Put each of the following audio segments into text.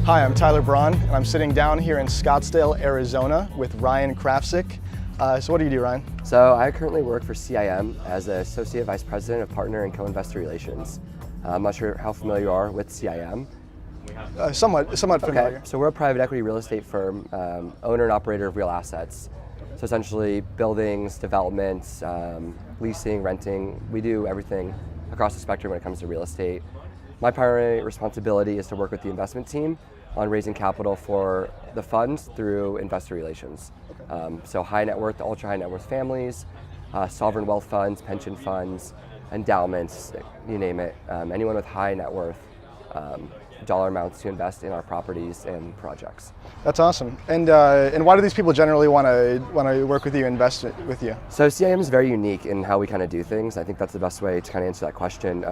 Hi, I'm Tyler Braun, and I'm sitting down here in Scottsdale, Arizona with Ryan Krafczik. So what do you do, Ryan? So I currently work for CIM as an Associate Vice President of Partner and Co-Investor Relations. I'm not sure how familiar you are with CIM. Somewhat familiar. Okay, so we're a private equity real estate firm, owner and operator of real assets. So essentially buildings, developments, leasing, renting, we do everything across the spectrum when it comes to real estate. My primary responsibility is to work with the investment team on raising capital for the funds through investor relations. So high net worth to ultra high net worth families, sovereign wealth funds, pension funds, endowments, you name it. Anyone with high net worth dollar amounts to invest in our properties and projects. That's awesome. And why do these people generally want to work with you, invest with you? So CIM is very unique in how we kind of do things. I think that's the best way to kind of answer that question.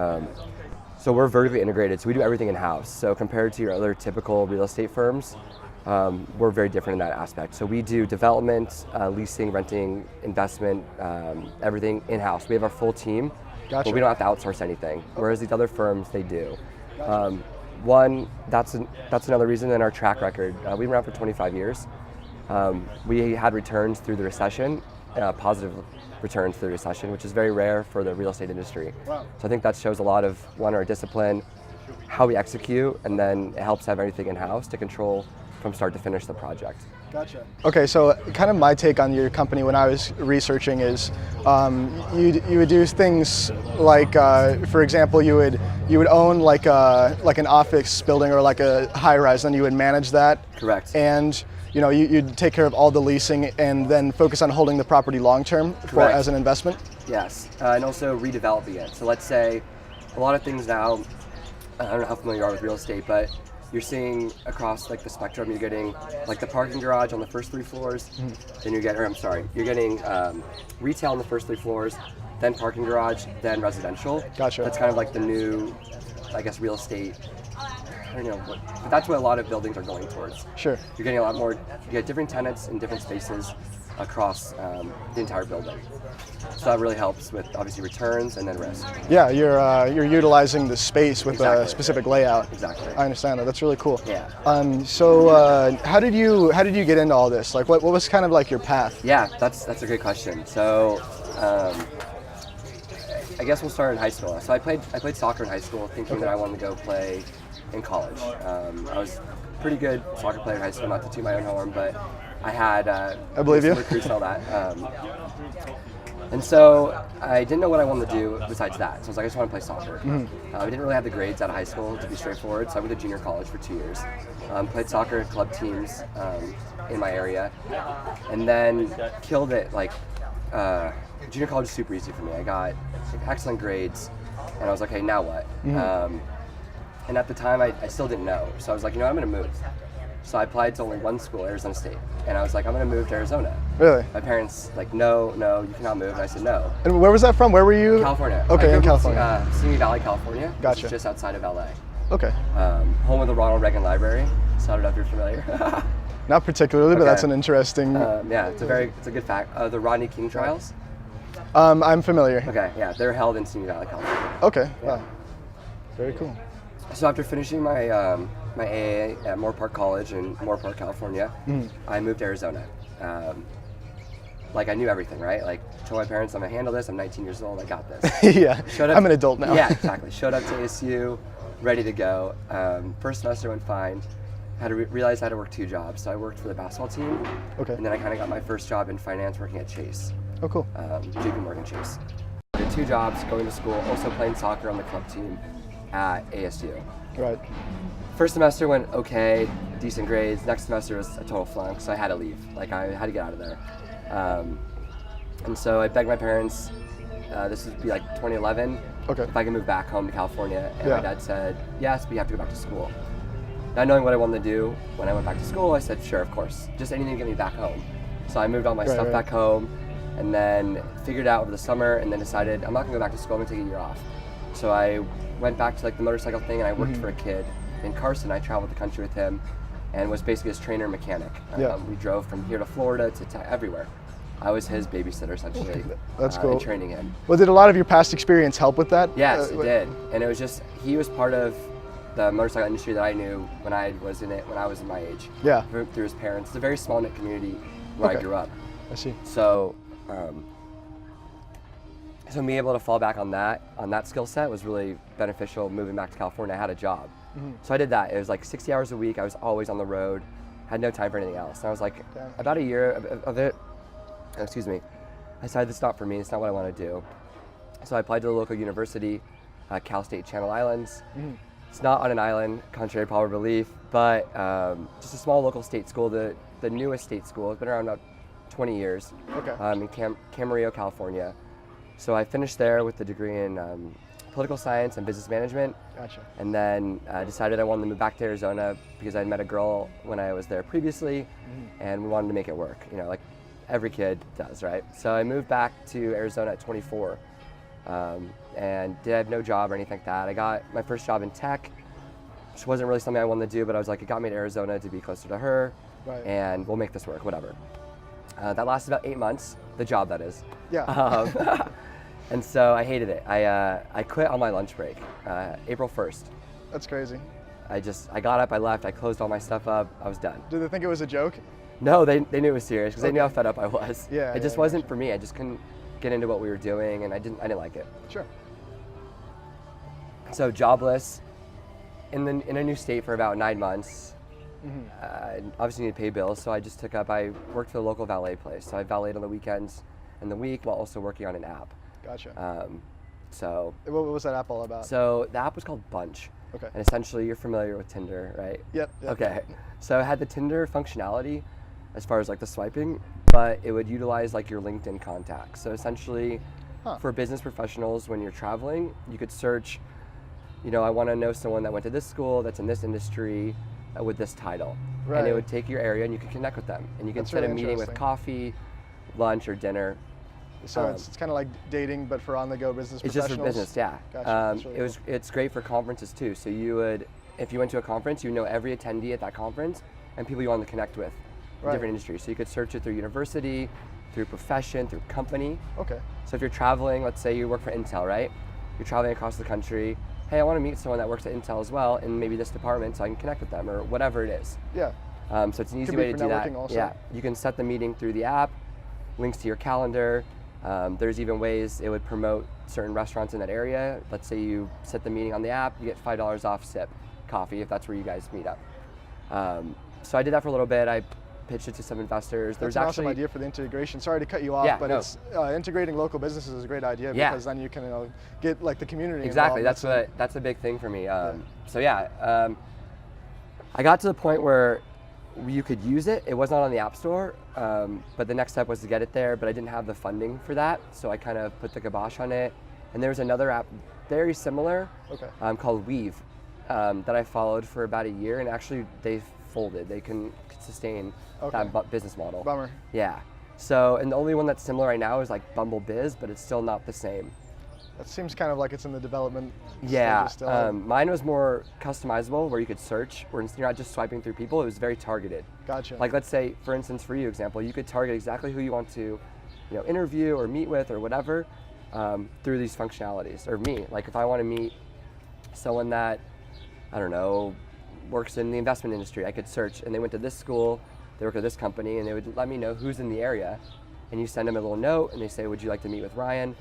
So we're vertically integrated, so we do everything in-house. So compared to your other typical real estate firms, we're very different in that aspect. So we do development, leasing, renting, investment, everything in-house. We have our full team, Gotcha. But we don't have to outsource anything, whereas these other firms, they do. One, that's another reason in our track record. We've been around for 25 years. We had returns through the recession, positive returns through the recession, which is very rare for the real estate industry. Wow. So I think that shows a lot of, one, our discipline, how we execute, and then it helps have everything in-house to control from start to finish the project. Gotcha. Okay, so kind of my take on your company when I was researching is you would do things like, for example, you would own like an office building or like a high-rise, and you would manage that. Correct. And you'd take care of all the leasing and then focus on holding the property long-term as an investment? Yes, and also redeveloping it. So let's say a lot of things now, I don't know how familiar you are with real estate, but you're seeing across like the spectrum, you're getting like the parking garage on the first 3 floors, then you're getting retail on the first 3 floors, then parking garage, then residential. Gotcha. That's kind of like the new, I guess, real estate. I don't know, but that's what a lot of buildings are going towards. Sure. You're getting a lot more, you get different tenants in different spaces across the entire building. So that really helps with obviously returns and then risk. Yeah, you're utilizing the space with a specific layout. Exactly. I understand that. That's really cool. Yeah. So how did you get into all this? Like, what was kind of like your path? Yeah, that's a great question. So I guess we'll start in high school. So I played soccer in high school, thinking that I wanted to go play in college. I was a pretty good soccer player in high school, not to toot my own horn, but I had I believe you. recruits and all that. And so I didn't know what I wanted to do besides that. So I was like, I just want to play soccer. I didn't really have the grades out of high school, to be straightforward, so I went to junior college for 2 years. Played soccer club teams in my area, and then killed it. Like junior college was super easy for me. I got excellent grades, and I was like, hey, now what? And at the time, I still didn't know. So I was like, I'm going to move. So I applied to only one school, Arizona State. And I was like, I'm going to move to Arizona. Really? My parents like, no, you cannot move. And I said, no. And where was that from? Where were you? California. Okay, in California. Simi Valley, California. Gotcha. Which is just outside of LA. Okay. Home of the Ronald Reagan Library. So I don't know if you're familiar. Not particularly, but that's an interesting. Yeah, it's a good fact. The Rodney King trials. I'm familiar. Okay, yeah, they're held in Simi Valley, California. Okay. Yeah. Wow. Very cool. So after finishing my my AA at Moore Park College in Moore Park, California, I moved to Arizona. Like I knew everything, right? Like told my parents, I'm gonna handle this. I'm 19 years old. I got this. Yeah. I'm an adult now. Yeah, exactly. Showed up to ASU, ready to go. First semester went fine. Had to realize I had to work 2 jobs. So I worked for the basketball team. Okay. And then I kind of got my first job in finance, working at Chase. Oh, cool. JP Morgan Chase. I did 2 jobs, going to school, also playing soccer on the club team at ASU. Right. First semester went okay, decent grades. Next semester was a total flunk, so I had to leave. Like I had to get out of there. And so I begged my parents, this would be like 2011, if I could move back home to California. And my dad said, yes, but you have to go back to school. Not knowing what I wanted to do, when I went back to school, I said, sure, of course. Just anything to get me back home. So I moved all my stuff back home, and then figured out over the summer, and then decided I'm not gonna go back to school, I'm gonna take a year off. So I went back to like the motorcycle thing, and I worked for a kid in Carson. I traveled the country with him and was basically his trainer and mechanic. We drove from here to Florida to everywhere. I was his babysitter essentially. That's cool. And training him. Well, did a lot of your past experience help with that? Yes, it did. And it was just, he was part of the motorcycle industry that I knew when I was in it when I was in my age. Yeah. Through his parents. It's a very small knit community where I grew up. I see. So, so being able to fall back on that skill set was really beneficial. Moving back to California, I had a job, so I did that. It was like 60 hours a week. I was always on the road, had no time for anything else. And I was like, about a year of it, excuse me, I decided it's not for me. It's not what I want to do. So I applied to the local university, Cal State Channel Islands. It's not on an island, contrary to popular belief, but just a small local state school, the newest state school. It's been around about 20 years. In Camarillo, California. So I finished there with a degree in political science and business management. Gotcha. And then decided I wanted to move back to Arizona because I met a girl when I was there previously, and we wanted to make it work. You know, like every kid does, right? So I moved back to Arizona at 24, and did have no job or anything like that. I got my first job in tech, which wasn't really something I wanted to do, but I was like, it got me to Arizona to be closer to her, and we'll make this work, whatever. That lasted about 8 months, the job that is. Yeah. And so I hated it. I quit on my lunch break, April 1st. That's crazy. I got up, I left, I closed all my stuff up, I was done. Did they think it was a joke? No, they knew it was serious because they knew how fed up I was. Yeah. It just wasn't for me. I just couldn't get into what we were doing, and I didn't like it. Sure. So jobless, in a new state for about 9 months. Obviously need to pay bills, so I worked for the local valet place. So I valeted on the weekends and the week while also working on an app. Gotcha. So what was that app all about? So the app was called Bunch. Okay. And essentially you're familiar with Tinder, right? Yep. Okay. So it had the Tinder functionality as far as like the swiping, but it would utilize like your LinkedIn contacts. So essentially for business professionals, when you're traveling, you could search, you know, I want to know someone that went to this school, that's in this industry, with this title. Right. And it would take your area and you could connect with them. And you can set a meeting with coffee, lunch, or dinner. So it's kind of like dating, but for on-the-go business It's professionals? just for business, yeah. Gotcha. Really It's great for conferences too. So you would, if you went to a conference, you would know every attendee at that conference and people you wanted to connect with in different industries. So you could search it through university, through profession, through company. Okay. So if you're traveling, let's say you work for Intel, right? You're traveling across the country. Hey, I want to meet someone that works at Intel as well in maybe this department so I can connect with them or whatever it is. Yeah. So it's an easy way to do that. Also. Yeah. You can set the meeting through the app, links to your calendar. There's even ways it would promote certain restaurants in that area. Let's say you set the meeting on the app, you get $5 off SIP coffee if that's where you guys meet up. So I did that for a little bit. I pitched it to some investors. That's an awesome idea for the integration. Sorry to cut you off, but it's integrating local businesses is a great idea because then you can get like the community Exactly. involved. That's a big thing for me. So yeah, I got to the point where you could use it. It was not on the App Store, but the next step was to get it there, but I didn't have the funding for that, so I kind of put the kibosh on it. And there was another app very similar called Weave that I followed for about a year, and actually they folded. They couldn't sustain that business model. Bummer. Yeah. So, and the only one that's similar right now is like Bumble Biz, but it's still not the same. That seems kind of like it's in the development stage still. Mine was more customizable, where you could search, where you're not just swiping through people. It was very targeted. Gotcha. Like let's say, for instance, for you example, you could target exactly who you want to, interview or meet with or whatever through these functionalities. Or me, like if I want to meet someone that, I don't know, works in the investment industry, I could search, and they went to this school, they work at this company, and they would let me know who's in the area, and you send them a little note, and they say, would you like to meet with Ryan?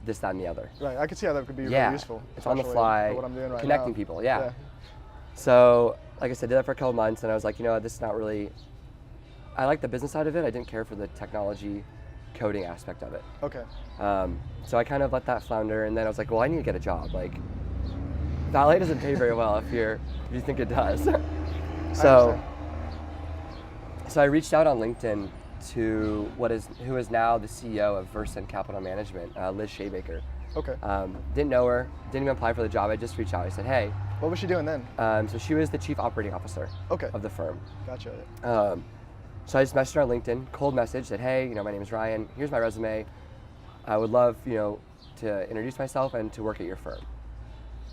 This, that, and the other. Right, I could see how that could be really useful. It's on the fly, what I'm doing right connecting now. people, So, like I said, did that for a couple months, and I was like, this is not really, I like the business side of it, I didn't care for the technology coding aspect of it. Okay. So I kind of let that flounder, and then I was like, well, I need to get a job. Like, valet doesn't pay very well if you think it does. So I reached out on LinkedIn to who is now the CEO of Versant Capital Management, Liz Shabaker. Okay. Didn't know her, didn't even apply for the job. I just reached out. I said, hey. What was she doing then? So she was the chief operating officer of the firm. Gotcha. So I just messaged her on LinkedIn, cold message, said, hey, my name is Ryan. Here's my resume. I would love, to introduce myself and to work at your firm.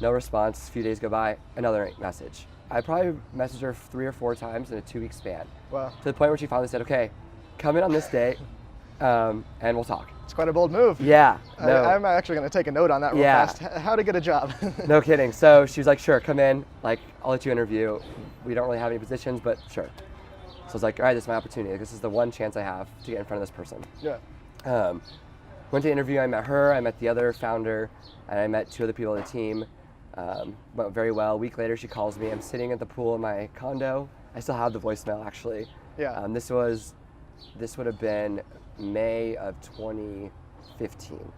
No response. A few days go by, another message. I probably messaged her 3 or 4 times in a 2-week span. Wow. To the point where she finally said, okay, come in on this day. and we'll talk. It's quite a bold move. Yeah. No. I'm actually going to take a note on that real Yeah. fast. How to get a job. No kidding. So she was like, sure, come in. Like, I'll let you interview. We don't really have any positions, but sure. So I was like, all right, this is my opportunity. Like, this is the one chance I have to get in front of this person. Yeah. Went to the interview. I met her. I met the other founder, and I met 2 other people on the team. Went very well. A week later, she calls me. I'm sitting at the pool in my condo. I still have the voicemail, actually. Yeah. This would have been May of 2015.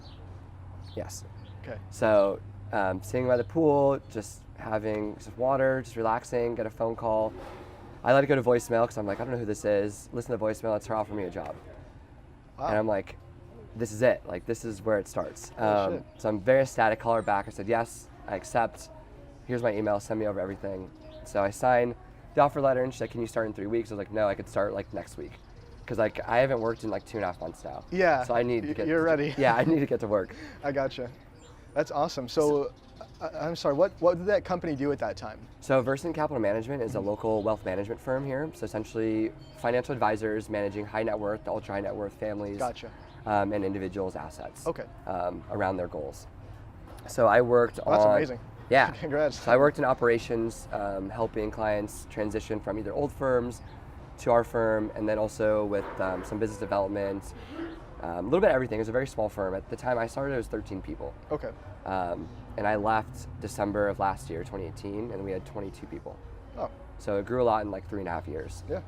Yes. Okay. So sitting by the pool, just having some water, just relaxing, get a phone call. I let it go to voicemail because I'm like, I don't know who this is. Listen to the voicemail, it's her offering me a job. Wow. And I'm like, this is it. Like, this is where it starts. Shit. So I'm very ecstatic, call her back. I said, yes, I accept. Here's my email, send me over everything. So I signed the offer letter and she said, can you start in 3 weeks? I was like, no, I could start like next week. Because like I haven't worked in like 2.5 months now. Yeah. So I need to get. You're ready. Yeah, I need to get to work. I gotcha. That's awesome. So, I'm sorry. What did that company do at that time? So Versant Capital Management is a local wealth management firm here. So essentially, financial advisors managing high net worth to ultra high net worth families. Gotcha. And individuals' assets. Okay. Around their goals. So I worked on. That's amazing. Yeah. Congrats. So I worked in operations, helping clients transition from either old firms to our firm, and then also with some business development, a little bit of everything. It was a very small firm. At the time I started, it was 13 people. Okay. And I left December of last year, 2018, and we had 22 people. Oh. So it grew a lot in like 3.5 years. Yeah.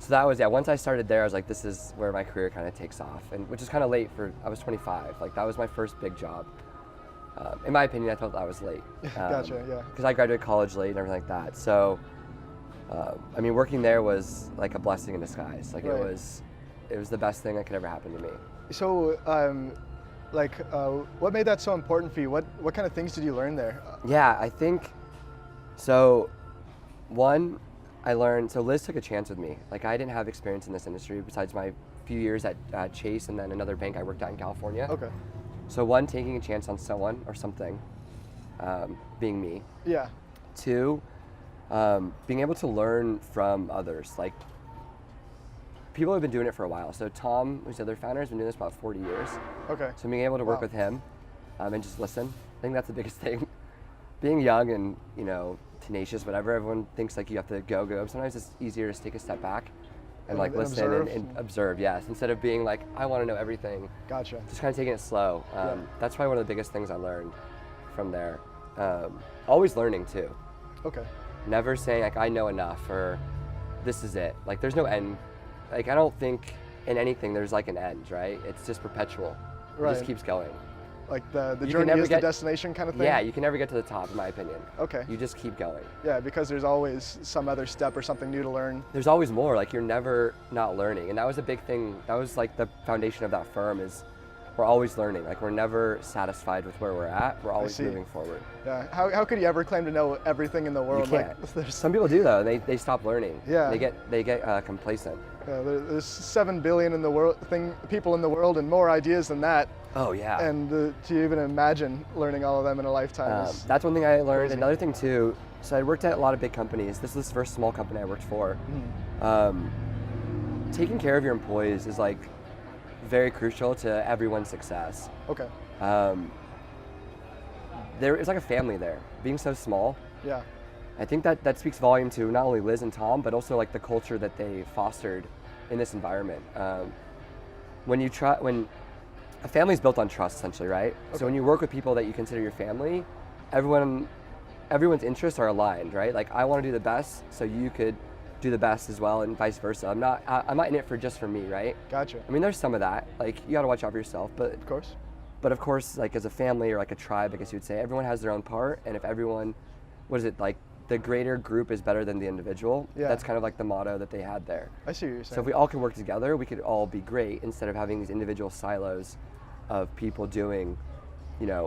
So that was, yeah, once I started there, I was like, this is where my career kind of takes off, and which is kind of late I was 25. Like, that was my first big job. In my opinion, I felt that was late. Gotcha, yeah. Because I graduated college late and everything like that. So, I mean, working there was like a blessing in disguise. Like, Right. it was the best thing that could ever happen to me. So, what made that so important for you? What kind of things did you learn there? Yeah, I think, so one, I learned, so Liz took a chance with me. Like, I didn't have experience in this industry besides my few years at Chase and then another bank I worked at in California. Okay. So one, taking a chance on someone or something, being me. Yeah. Two, being able to learn from others. Like, people have been doing it for a while. So Tom, who's the other founder, has been doing this about 40 years. Okay. So being able to work Wow. with him and just listen, I think that's the biggest thing. Being young and, tenacious, whatever, everyone thinks like you have to go. Sometimes it's easier to take a step back and like listen observe. and observe, yes. Instead of being like, I want to know everything. Gotcha. Just kind of taking it slow. Yeah. That's probably one of the biggest things I learned from there. Always learning too. Okay. Never saying like, I know enough or this is it. Like, there's no end. Like, I don't think in anything there's like an end, right? It's just perpetual. It Right. just keeps going. Like the You can journey never is get- the destination kind of thing? Yeah, you can never get to the top, in my opinion. Okay. You just keep going. Yeah, because there's always some other step or something new to learn. There's always more. Like, you're never not learning, and that was a big thing. That was like the foundation of that firm is we're always learning. Like, we're never satisfied with where we're at. We're always see. moving forward. Yeah. How could you ever claim to know everything in the world? You can't. Like, there's, Some people do though. They stop learning. Yeah. They get complacent. there's 7 billion in the world people in the world and more ideas than that. Oh yeah. And to even imagine learning all of them in a lifetime is That's one thing I learned. crazy. Another thing too. So I worked at a lot of big companies. This was the first small company I worked for. Taking care of your employees is like very crucial to everyone's success. okay. It's like a family there. Be so small, Yeah. I think that speaks volume to not only Liz and Tom, but also like the culture that they fostered in this environment. When a family's built on trust, essentially, right? Okay. So when you work with people that you consider your family, everyone's interests are aligned, right? Like, I want to do the best, so you could do the best as well, and vice versa. I'm not in it just for me, right? Gotcha. I mean, there's some of that. Like, you got to watch out for yourself, but Of course. of course, like as a family or like a tribe, I guess you would say, everyone has their own part, and if everyone, like the greater group is better than the individual. Yeah. That's kind of like the motto that they had there. I see what you're saying. So if we all could work together, we could all be great instead of having these individual silos of people doing,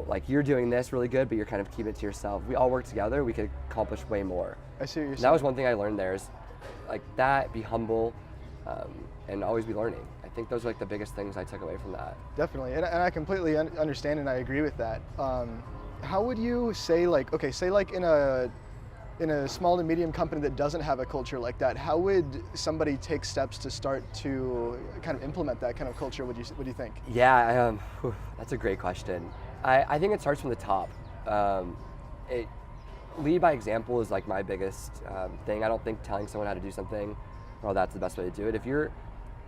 like you're doing this really good, but you're kind of keeping it to yourself. If we all work together, we could accomplish way more. I see what you're And saying. that was one thing I learned there is like that, be humble, and always be learning. I think those are like the biggest things I took away from that. Definitely, and I completely understand and I agree with that. How would you say like in in a small to medium company that doesn't have a culture like that, how would somebody take steps to start to kind of implement that kind of culture? What do you think? Yeah, that's a great question. I think it starts from the top. Lead by example is like my biggest thing. I don't think telling someone how to do something, well, that's the best way to do it.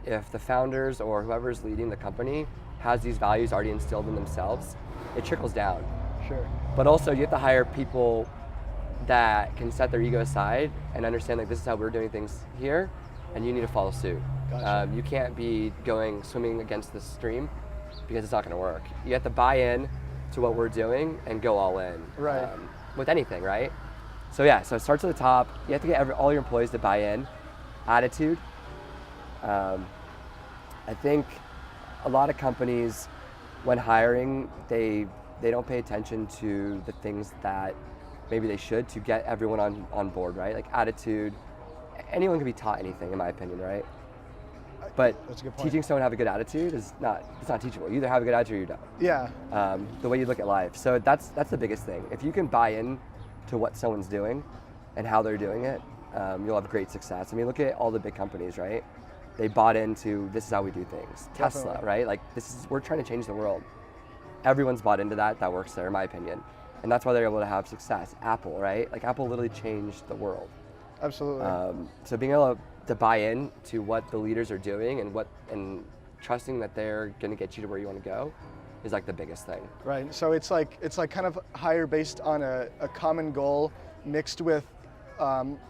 If the founders or whoever's leading the company has these values already instilled in themselves, it trickles down. Sure. But also you have to hire people that can set their ego aside and understand like this is how we're doing things here, and you need to follow suit. Gotcha. You can't be swimming against the stream because it's not going to work. You have to buy in to what we're doing and go all in. Right. With anything, right? So it starts at the top. You have to get all your employees to buy in. Attitude. I think a lot of companies, when hiring, they don't pay attention to the things that maybe they should to get everyone on board, right? Like attitude. Anyone can be taught anything, in my opinion, right? But That's a good point. teaching someone to have a good attitude it's not teachable. You either have a good attitude or you don't. Yeah. The way you look at life. So that's the biggest thing. If you can buy in to what someone's doing and how they're doing it, you'll have great success. I mean, look at all the big companies, right? They bought into this is how we do things. Tesla, Definitely. right? Like we're trying to change the world. Everyone's bought into that works there, in my opinion. And that's why they're able to have success. Apple, right? Like Apple literally changed the world. Absolutely. So being able to buy in to what the leaders are doing and trusting that they're going to get you to where you want to go is like the biggest thing. Right. So it's like kind of higher based on a common goal mixed with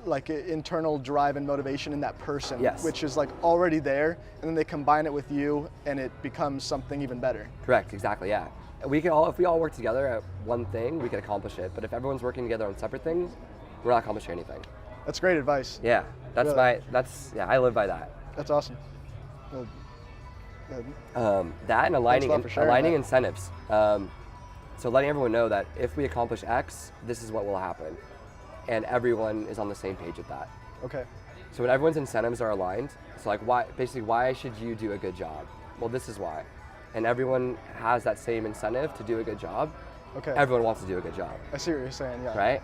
like internal drive and motivation in that person, Yes. which is like already there, and then they combine it with you, and it becomes something even better. Correct. Exactly. Yeah. If we all work together at one thing, we can accomplish it. But if everyone's working together on separate things, we're not accomplishing anything. That's great advice. Yeah. That's Really? I live by that. That's awesome. That and aligning Thanks a lot for sharing that. incentives. So letting everyone know that if we accomplish X, this is what will happen, and everyone is on the same page with that. Okay. So when everyone's incentives are aligned, so like why should you do a good job? Well, this is why, and everyone has that same incentive to do a good job. Okay. Everyone wants to do a good job, I see what you're saying. Yeah. right?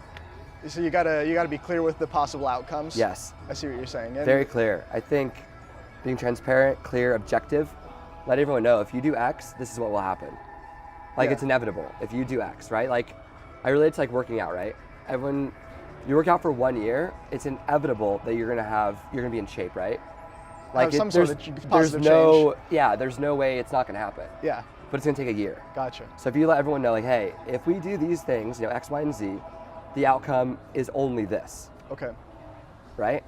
So you gotta be clear with the possible outcomes. Yes. I see what you're saying. And Very clear. I think being transparent, clear, objective, let everyone know if you do X, this is what will happen. Like Yeah. it's inevitable if you do X, right? Like I relate to like working out, right? You work out for 1 year, it's inevitable that you're gonna be in shape, right? Like some sort of positive there's no way it's not gonna happen. Yeah. But it's gonna take a year. Gotcha. So if you let everyone know, like, hey, if we do these things, X, Y, and Z, the outcome is only this, Okay. right?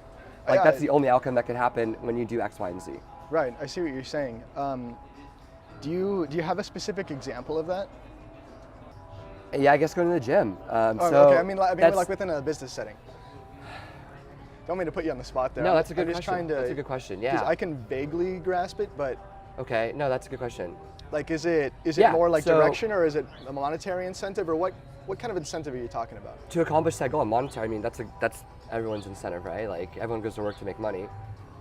Like Yeah, that's the only outcome that could happen when you do X, Y, and Z. Right. I see what you're saying. Do you have a specific example of that? Yeah, I guess going to the gym. Okay. I mean like within a business setting. Don't mean to put you on the spot there. No, that's a good I'm just question. trying to. That's a good question. 'cause Yeah. I can vaguely grasp it, but Okay. No, that's a good question. like, is it Yeah, more like so- direction, or is it a monetary incentive, or what kind of incentive are you talking about? To accomplish that goal, monetary. I mean, that's everyone's incentive, right? Like everyone goes to work to make money,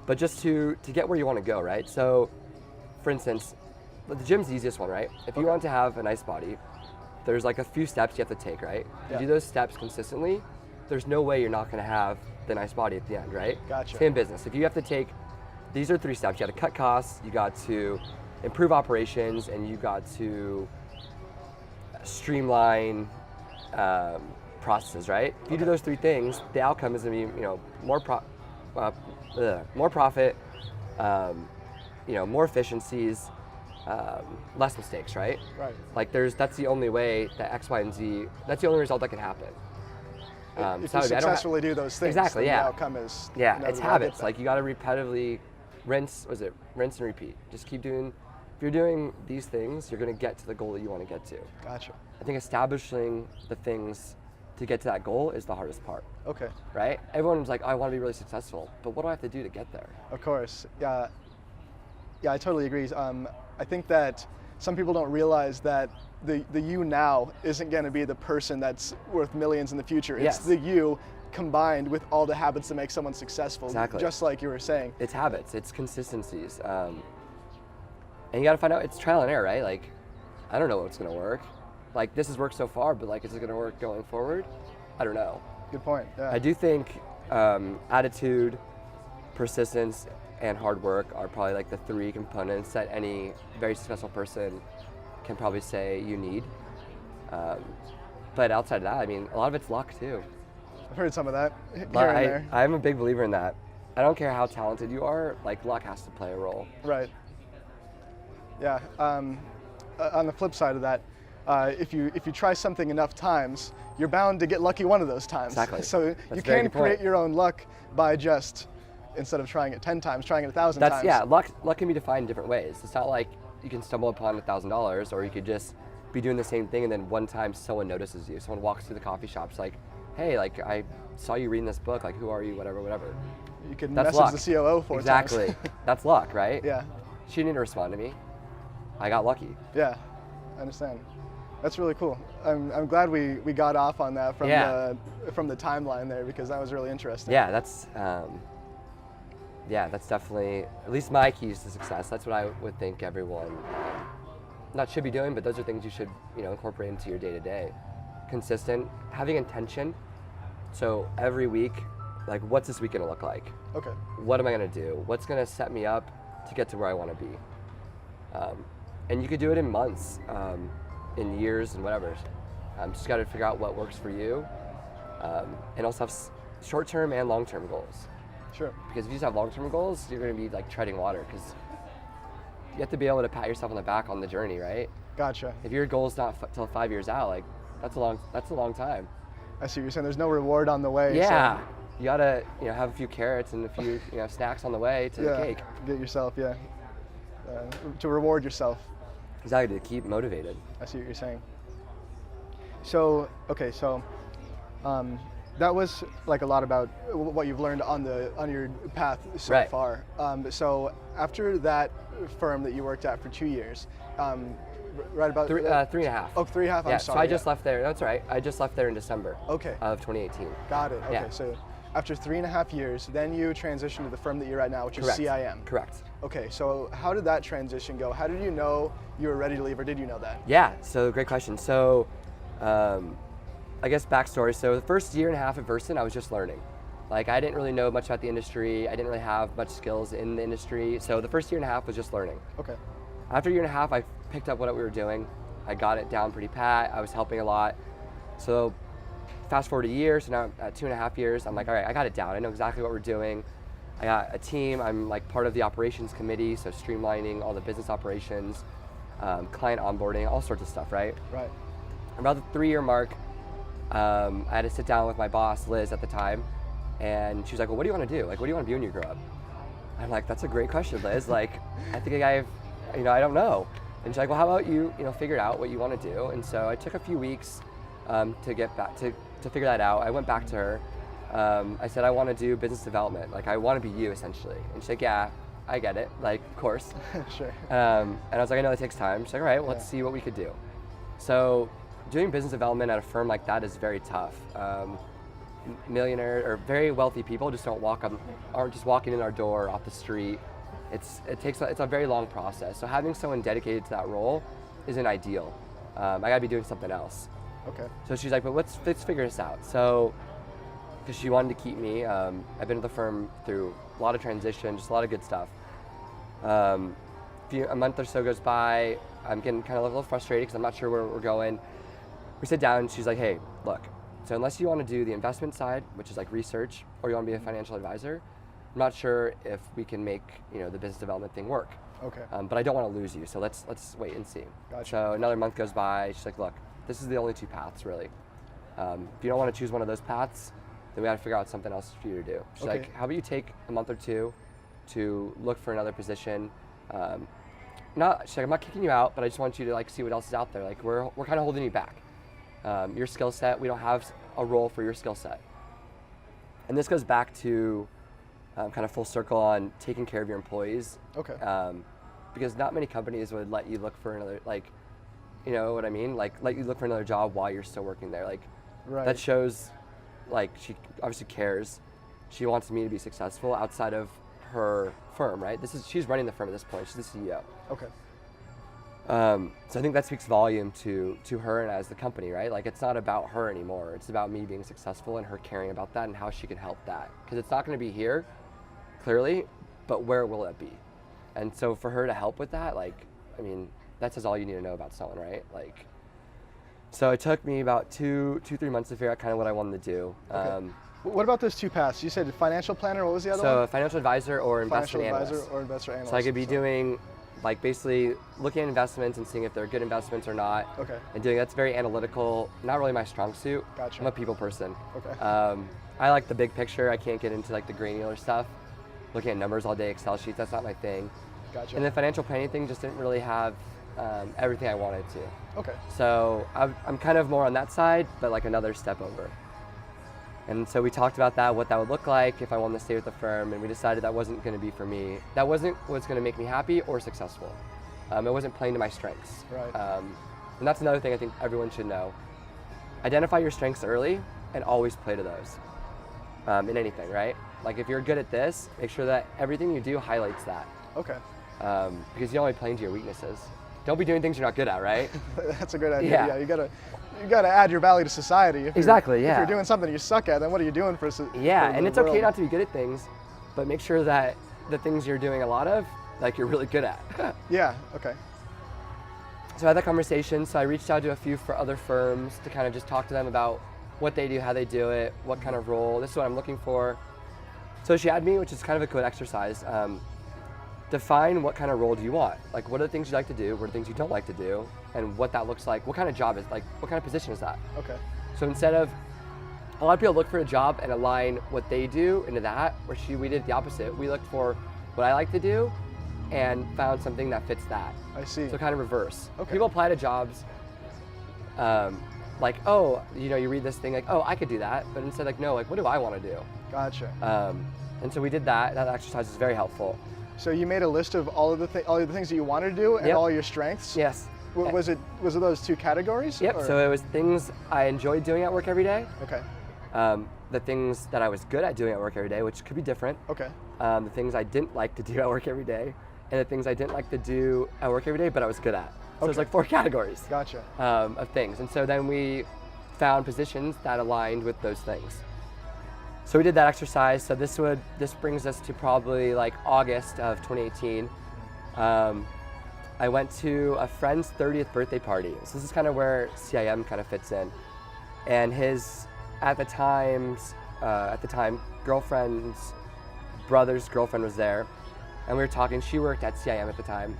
but just to get where you want to go, right? So, for instance, the gym's the easiest one, right? If you want to have a nice body, there's like a few steps you have to take, right? Yeah. You do those steps consistently, there's no way you're not going to have the nice body at the end, right? Gotcha. Same business. If you have to take, these are 3 steps. You got to cut costs, you got to improve operations, and you got to streamline processes, right? If you do those 3 things, the outcome is going to be, more profit, more efficiencies, less mistakes, right? Right. Like that's the only way that X, Y, and Z. That's the only result that can happen. If so you I don't successfully do those things, Exactly, then yeah. the outcome is Yeah, inevitably it's get habits. that. Like you got to repetitively rinse and repeat. Just keep doing. If you're doing these things, you're going to get to the goal that you want to get to. Gotcha. I think establishing the things to get to that goal is the hardest part, Okay. right? Everyone's like, I want to be really successful, but what do I have to do to get there? Of course. Yeah. Yeah, I totally agree. I think that some people don't realize that the you now isn't going to be the person that's worth millions in the future. It's Yes. the you combined with all the habits that make someone successful. Exactly. Just like you were saying. It's habits, it's consistencies. And you got to find out, it's trial and error, right? Like, I don't know what's going to work. Like, this has worked so far, but like, is it going to work going forward? I don't know. Good point. Yeah. I do think attitude, persistence, and hard work are probably like the 3 components that any very successful person can probably say you need. But outside of that, I mean, a lot of it's luck too. I've heard some of that here and But there. I'm a big believer in that. I don't care how talented you are, like luck has to play a role. Right. Yeah. On the flip side of that, if you try something enough times, you're bound to get lucky one of those times. Exactly. So That's you a very can good point. create your own luck by just, instead of trying it 10 times, trying it 1,000 times. Yeah, luck can be defined in different ways. It's not like you can stumble upon $1,000, or you could just be doing the same thing and then one time someone notices you. Someone walks through the coffee shop, it's like, hey, like I saw you reading this book, like who are you, whatever. You can That's message luck. the COO 4 Exactly. times. That's luck, right? Yeah. She didn't respond to me. I got lucky. Yeah. I understand. That's really cool. I'm glad we got off on that from the timeline there, because that was really interesting. Yeah, that's definitely at least my keys to success. That's what I would think everyone not should be doing, but those are things you should incorporate into your day to day. Consistent, having intention. So every week, like, what's this week gonna look like? Okay. What am I gonna do? What's gonna set me up to get to where I want to be? And you could do it in months, in years, and whatever. Just got to figure out what works for you, and also have short-term and long-term goals. Sure. Because if you just have long-term goals, you're going to be like treading water, because you have to be able to pat yourself on the back on the journey, right? Gotcha. If your goal's not till 5 years out, like that's a long time. I see what you're saying. There's no reward on the way. Yeah. So You gotta have a few carrots and a few snacks on the way to the cake. Get yourself, to reward yourself. Exactly, to keep motivated. I see what you're saying. So, okay, that was like a lot about what you've learned on your path so Right. far. So after that firm that you worked at for 2 years, right about 3.5. Oh, 3.5. Yeah, I'm so sorry. I just left there. That's right. I just left there in December. Okay. Of 2018. Got it. Okay, Yeah. so after 3.5 years, then you transitioned to the firm that you're at now, which Correct. is CIM. Correct. Okay, so how did that transition go? How did you know you were ready to leave, or did you know that? Yeah. So great question. So, I guess backstory. So the first year and a half at Versant, I was just learning. Like, I didn't really know much about the industry. I didn't really have much skills in the industry. So the first year and a half was just learning. Okay. After a year and a half, I picked up what we were doing. I got it down pretty pat. I was helping a lot. So fast forward a year, so now at 2.5 years, I'm like, all right, I got it down. I know exactly what we're doing. I got a team. I'm like part of the operations committee, so streamlining all the business operations, client onboarding, all sorts of stuff, right? Right. About the 3-year mark, I had to sit down with my boss, Liz, at the time, and she was like, well, what do you want to do? Like, what do you want to be when you grow up? I'm like, that's a great question, Liz. Like, I think I don't know. And she's like, well, how about you figure out what you want to do? And so I took a few weeks to get back to figure that out. I went back to her. I said, I want to do business development. Like, I want to be you, essentially. And she's like, yeah, I get it. Like, of course. Sure. And I was like, I know it takes time. She's like, all right, well, let's see what we could do. So doing business development at a firm like that is very tough. Millionaire or very wealthy people just aren't just walking in our door off the street. It's a very long process. So having someone dedicated to that role isn't ideal. I gotta be doing something else. Okay. So she's like, but let's figure this out. So, because she wanted to keep me, I've been with the firm through a lot of transition, just a lot of good stuff. A month or so goes by, I'm getting kind of a little frustrated because I'm not sure where we're going. We sit down and she's like, hey, look, so unless you want to do the investment side, which is like research, or you want to be a financial advisor, I'm not sure if we can make the business development thing work. Okay. But I don't want to lose you, so let's wait and see. Gotcha. So another month goes by. She's like, look, this is the only 2 paths really. If you don't want to choose one of those paths, then we got to figure out something else for you to do. She's like, how about you take a month or 2 to look for another position? She's like, I'm not kicking you out, but I just want you to like see what else is out there. Like, we're kind of holding you back. Your skill set, we don't have a role for your skill set. And this goes back to kind of full circle on taking care of your employees. Okay. Because not many companies would let you look for another, like, you know what I mean? Like, let you look for another job while you're still working there. Like, Right. that shows, like, she obviously cares. She wants me to be successful outside of her firm, right? She's running the firm at this point. She's the CEO. Okay. So I think that speaks volume to her and as the company, right? Like it's not about her anymore. It's about me being successful and her caring about that and how she can help that. Because it's not going to be here, clearly, but where will it be? And so for her to help with that, like, I mean, that says all you need to know about someone, right? Like, so it took me about 2-3 months to figure out kind of what I wanted to do. Okay. What about those two paths? You said financial planner. What was the other one? So financial advisor or investment Financial analyst. advisor or investor analyst. So I could be doing, like, basically looking at investments and seeing if they're good investments or not. Okay. And doing that's very analytical, not really my strong suit. Gotcha. I'm a people person. Okay. I like the big picture. I can't get into like the granular stuff. Looking at numbers all day, Excel sheets, that's not my thing. Gotcha. And the financial planning thing just didn't really have everything I wanted to. Okay. So I'm kind of more on that side, but like another step over. And so we talked about that, what that would look like if I wanted to stay with the firm, and we decided that wasn't going to be for me. That wasn't what's going to make me happy or successful. It wasn't playing to my strengths. Right. And that's another thing I think everyone should know. Identify your strengths early and always play to those in anything, right? Like if you're good at this, make sure that everything you do highlights that. Okay. Because you don't want to play into your weaknesses. Don't be doing things you're not good at, right? That's a good idea. Yeah. Yeah, you gotta add your value to society. Exactly, yeah. If you're doing something you suck at, then what are you doing for? Yeah, for and the it's okay world? not to be good at things, but make sure that the things you're doing a lot of, like you're really good at. Yeah. Okay. So I had that conversation. So I reached out to a few for other firms to kind of just talk to them about what they do, how they do it, what kind of role. This is what I'm looking for. So she had me, which is kind of a good exercise. Define what kind of role do you want? Like, what are the things you like to do? What are the things you don't like to do? And what that looks like. What kind of job is, like, what kind of position is that? Okay. So instead of, a lot of people look for a job and align what they do into that, we did the opposite. We looked for what I like to do and found something that fits that. I see. So kind of reverse. Okay. People apply to jobs like, oh, you read this thing like, oh, I could do that. But instead like, no, like, what do I want to do? Gotcha. And so we did that. That exercise is very helpful. So you made a list of all of the things that you wanted to do and Yep. all your strengths. Yes. Was it those two categories? Yep. or- So it was things I enjoyed doing at work every day. Okay. The things that I was good at doing at work every day, which could be different. Okay. The things I didn't like to do at work every day, and the things I didn't like to do at work every day, but I was good at. So it's Okay. like 4 categories Gotcha. of things. And so then we found positions that aligned with those things. So we did that exercise. So this brings us to probably like August of 2018. I went to a friend's 30th birthday party. So this is kind of where CIM kind of fits in. And his, at the time, girlfriend's brother's girlfriend was there. And we were talking, she worked at CIM at the time.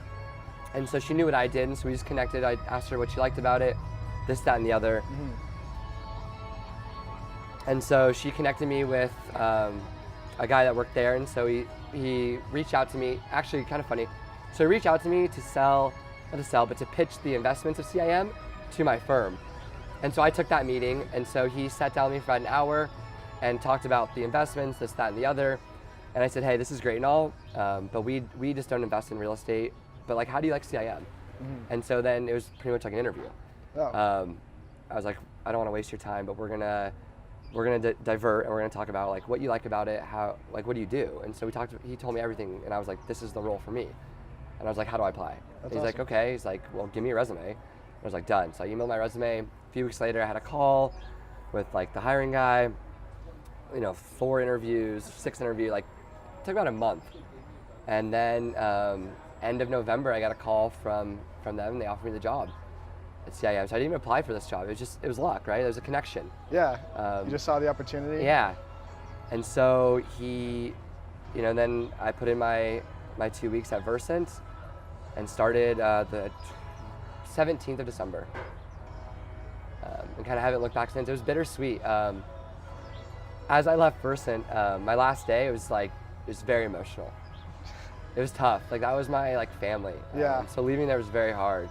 And so she knew what I did, and so we just connected. I asked her what she liked about it, this, that, and the other. Mm-hmm. And so she connected me with a guy that worked there, and so he reached out to me, actually kind of funny. So he reached out to me to pitch the investments of CIM to my firm. And so I took that meeting, and so he sat down with me for about an hour and talked about the investments, this, that, and the other. And I said, hey, this is great and all, but we just don't invest in real estate. But like, how do you like CIM? Mm-hmm. And so then it was pretty much like an interview. Oh. I was like, I don't want to waste your time, but we're gonna divert and we're gonna talk about like what you like about it, how, like, what do you do? And so he told me everything, and I was like, this is the role for me. And I was like, how do I apply? That's He's like, awesome. okay. He's like, well, give me a resume. I was like, done. So I emailed my resume. A few weeks later, I had a call with like the hiring guy. 4 interviews, 6 interviews. Like, it took about a month. And then end of November, I got a call from them. And they offered me the job at CIM. So I didn't even apply for this job. It was luck, right? There was a connection. Yeah. You just saw the opportunity. Yeah. And so then I put in my 2 weeks at Versant and started the 17th of December. And kind of haven't looked back since. It was bittersweet. As I left Versant, my last day, it was very emotional. It was tough. Like, that was my like family. Yeah. So leaving there was very hard.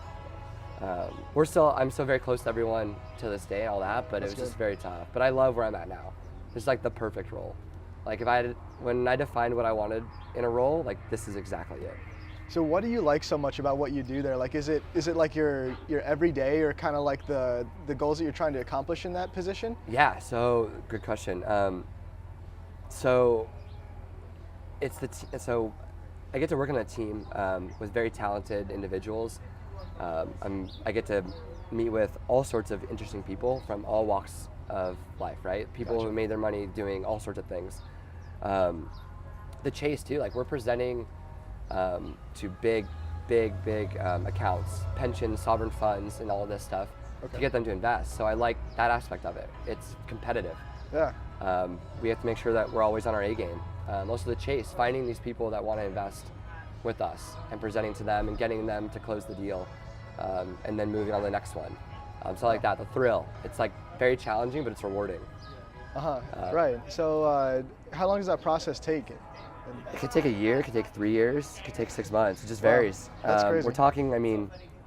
I'm still very close to everyone to this day and all that, but That's it was just good. very tough. But I love where I'm at now. It's like the perfect role. Like, when I defined what I wanted in a role, like, this is exactly it. So what do you like so much about what you do there? Like, is it like your everyday, or kind of like the goals that you're trying to accomplish in that position? Yeah, so good question. So I get to work on a team with very talented individuals, I get to meet with all sorts of interesting people from all walks of life, right? People Gotcha. who made their money doing all sorts of things. The chase too, like we're presenting to big accounts, pensions, sovereign funds, and all of this stuff to get them to invest. So I like that aspect of it. It's competitive. Yeah. We have to make sure that we're always on our A game. Also the chase, finding these people that want to invest with us and presenting to them and getting them to close the deal, and then moving on to the next one. So I like that, the thrill. It's like very challenging, but it's rewarding. Right. So how long does that process take? It could take a year, it could take 3 years, it could take 6 months. It just Wow, varies. that's crazy. We're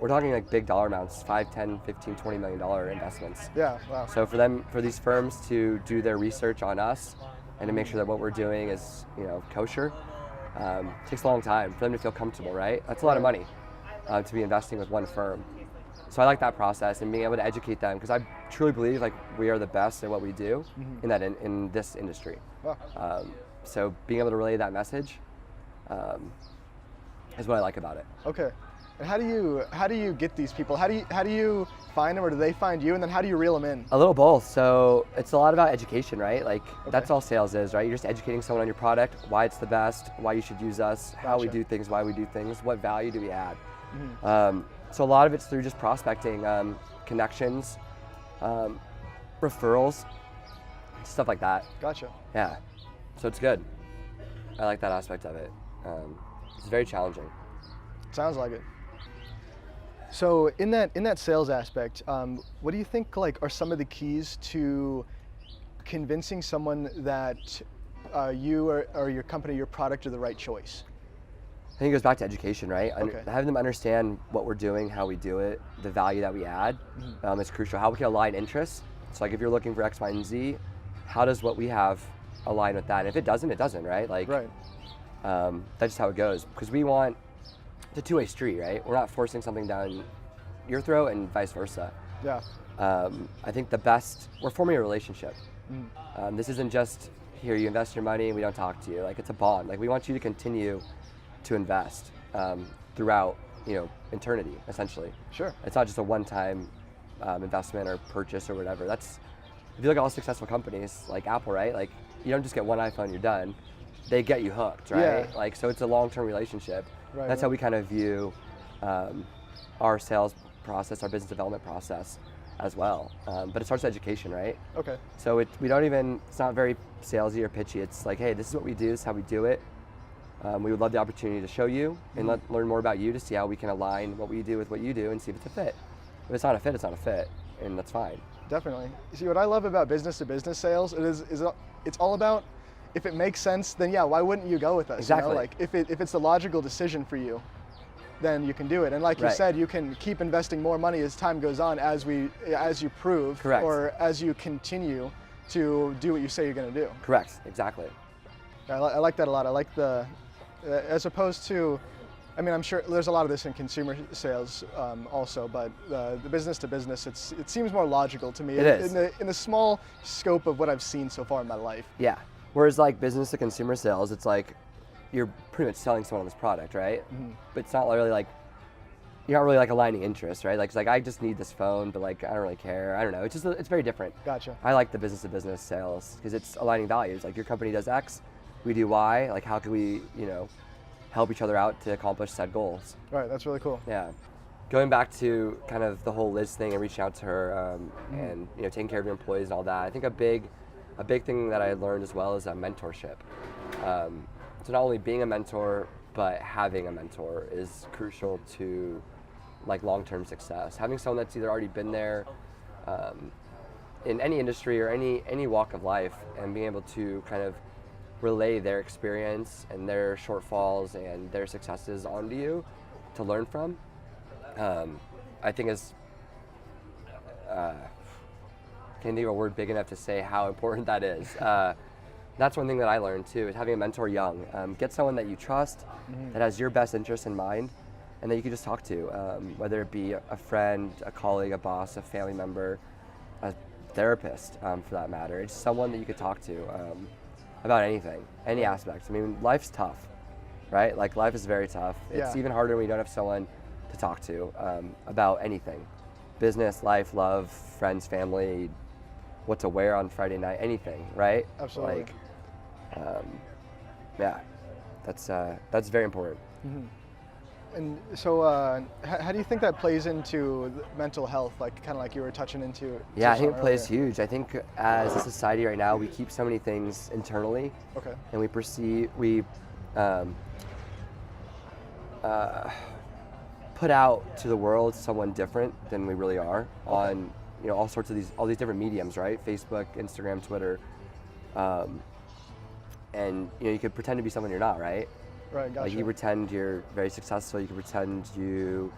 talking like big dollar amounts, 5, 10, 15, $20 million investments. Yeah. Wow. So for these firms to do their research on us and to make sure that what we're doing is, kosher, takes a long time for them to feel comfortable, right? That's a lot of money to be investing with one firm. So I like that process and being able to educate them, because I truly believe like we are the best at what we do in this industry. Wow. So being able to relay that message is what I like about it. Okay. And how do you get these people? How do you find them, or do they find you? And then how do you reel them in? A little both. So it's a lot about education, right? Like that's all sales is, right? You're just educating someone on your product, why it's the best, why you should use us, how we do things, why we do things, what value do we add. So a lot of it's through just prospecting, connections, referrals, stuff like that. Gotcha. Yeah. So it's good. I like that aspect of it. It's very challenging. Sounds like it. So in that sales aspect, what do you think are some of the keys to convincing someone that you or your company, your product, are the right choice? I think it goes back to education, right? Okay. Having them understand what we're doing, how we do it, the value that we add is crucial. How we can align interests. So like if you're looking for X, Y, and Z, how does what we have align with that? And if it doesn't, it doesn't, right? Like, right. That's just how it goes. Because we want it's a two-way street, right? We're not forcing something down your throat and vice versa. Yeah. I think we're forming a relationship. This isn't just here, you invest your money and we don't talk to you. Like it's a bond. Like we want you to continue to invest throughout, eternity, essentially. Sure. It's not just a one-time investment or purchase or whatever. If you look at all successful companies like Apple, right? Like you don't just get one iPhone, you're done. They get you hooked, right? Yeah. Like so, it's a long-term relationship. Right, That's how we kind of view our sales process, our business development process, as well. But it starts with education, right? Okay. So it's not very salesy or pitchy. It's like, hey, this is what we do. This is how we do it. We would love the opportunity to show you and learn more about you to see how we can align what we do with what you do and see if it's a fit. If it's not a fit, it's not a fit, and that's fine. Definitely. See, what I love about business-to-business sales is it's all about, if it makes sense, then yeah, why wouldn't you go with us? Exactly. Like if it's the logical decision for you, then you can do it. And like you said, you can keep investing more money as time goes on, as you prove, Correct. or as you continue to do what you say you're going to do. Correct. Exactly. I like that a lot. I like as opposed to, I'm sure there's a lot of this in consumer sales also, but the business to business, it seems more logical to me. It is. In the small scope of what I've seen so far in my life. Yeah. Whereas like business to consumer sales, it's like you're pretty much selling someone on this product, right? But it's not really like, you're not really like aligning interests, right? Like it's like, I just need this phone, but like I don't really care. I don't know. It's very different. Gotcha. I like the business to business sales because it's aligning values. Like your company does X, we do Y. Like how can we, help each other out to accomplish said goals? Right. That's really cool. Yeah. Going back to kind of the whole Liz thing and reaching out to her and taking care of your employees and all that. I think a big thing that I learned as well is mentorship. So not only being a mentor, but having a mentor is crucial to like long-term success. Having someone that's either already been there in any industry or any walk of life, and being able to kind of relay their experience and their shortfalls and their successes onto you to learn from, I think is can't think of a word big enough to say how important that is. That's one thing that I learned too, is having a mentor young. Get someone that you trust, that has your best interests in mind, and that you can just talk to, whether it be a friend, a colleague, a boss, a family member, a therapist, for that matter. It's someone that you could talk to about anything, any aspect. Life's tough, right? Like life is very tough. It's even harder when you don't have someone to talk to about anything, business, life, love, friends, family, what to wear on Friday night, anything, right? Absolutely. Like, yeah, that's very important. And so, how do you think that plays into mental health? Like, kind of like you were touching into. Yeah, I think on it plays earlier. huge. I think as a society right now, we keep so many things internally, Okay. and we put out to the world someone different than we really are on all sorts of all these different mediums, right? Facebook, Instagram, Twitter, and you could pretend to be someone you're not, right? Right. Gotcha. Like you pretend you're very successful, you can pretend you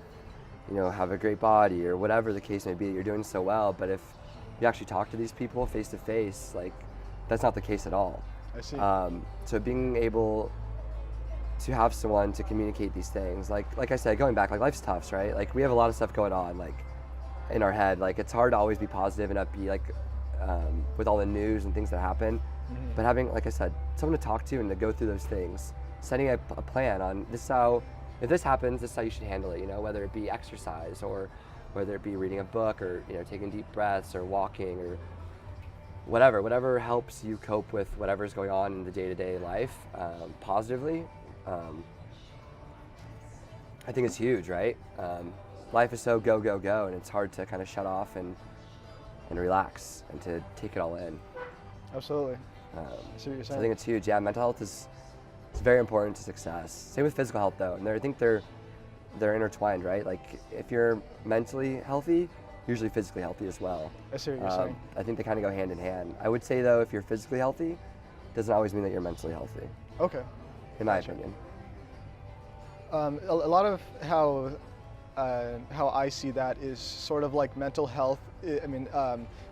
have a great body or whatever the case may be, that you're doing so well, but if you actually talk to these people face to face, like that's not the case at all. I see. So being able to have someone to communicate these things, like I said, going back, like life's tough, right? Like we have a lot of stuff going on, like in our head. Like it's hard to always be positive and upbeat, like with all the news and things that happen. But having, like I said, someone to talk to and to go through those things, setting a plan on this is how, if this happens, this is how you should handle it. Whether it be exercise or whether it be reading a book or taking deep breaths or walking or whatever helps you cope with whatever's going on in the day-to-day life positively. I think it's huge, right? Life is so go, go, go, and it's hard to kind of shut off and relax and to take it all in. Absolutely. I see what you're So saying. I think it's huge. Yeah, mental health is very important to success. Same with physical health, though, and I think they're intertwined, right? Like if you're mentally healthy, you're usually physically healthy as well. I see what you're saying. I think they kind of go hand in hand. I would say though, if you're physically healthy, doesn't always mean that you're mentally healthy, Okay. in my opinion. A lot of how I see that is sort of like mental health. I mean,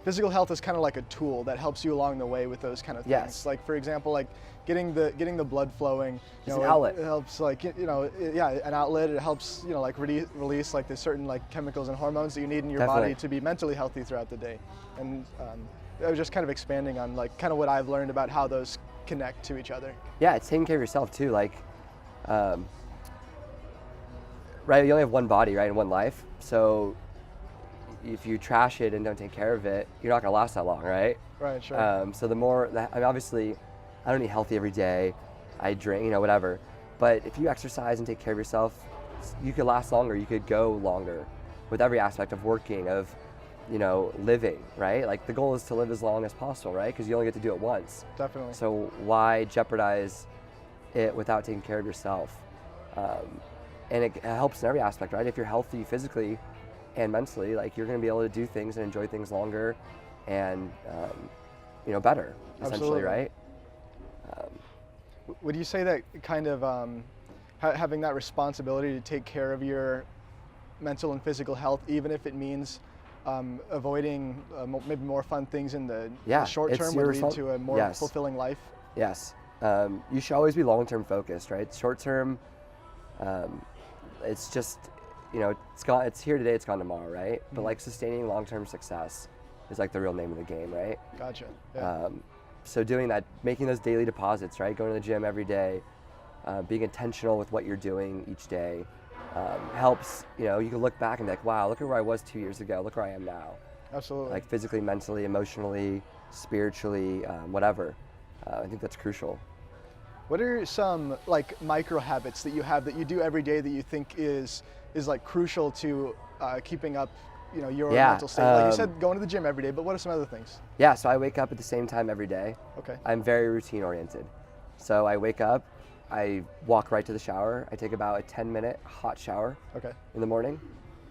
physical health is kind of like a tool that helps you along the way with those kind of things. Yes. Like for example, like getting the blood flowing. Just an outlet. It helps like an outlet. It helps like release like the certain like chemicals and hormones that you need in your Definitely. body to be mentally healthy throughout the day. And I was just kind of expanding on like kind of what I've learned about how those connect to each other. Yeah, it's taking care of yourself too. Like, right, you only have one body, right, in one life. So if you trash it and don't take care of it, you're not gonna last that long, right? Right. Sure. So the more that, I mean, obviously, I don't eat healthy every day. I drink, whatever. But if you exercise and take care of yourself, you could last longer. You could go longer with every aspect of working, of living, right? Like the goal is to live as long as possible, right? Because you only get to do it once. Definitely. So why jeopardize it without taking care of yourself? And it helps in every aspect, right? If you're healthy physically and mentally, like you're going to be able to do things and enjoy things longer and better, essentially. Absolutely. Right? Would you say that kind of having that responsibility to take care of your mental and physical health, even if it means avoiding maybe more fun things in the short term, would lead to a more fulfilling life? Yes. You should always be long-term focused, right? Short-term, it's just, it's here today, it's gone tomorrow, right? But like sustaining long-term success is like the real name of the game, right? Gotcha. Yeah. So doing that, making those daily deposits, right? Going to the gym every day, being intentional with what you're doing each day helps. You can look back and be like, wow, look at where I was 2 years ago. Look where I am now. Absolutely. Like physically, mentally, emotionally, spiritually, whatever. I think that's crucial. What are some like micro habits that you have that you do every day that you think is like crucial to keeping up, your mental state? Like you said, going to the gym every day, but what are some other things? Yeah, so I wake up at the same time every day. Okay. I'm very routine oriented. So I wake up, I walk right to the shower. I take about a 10-minute hot shower in the morning.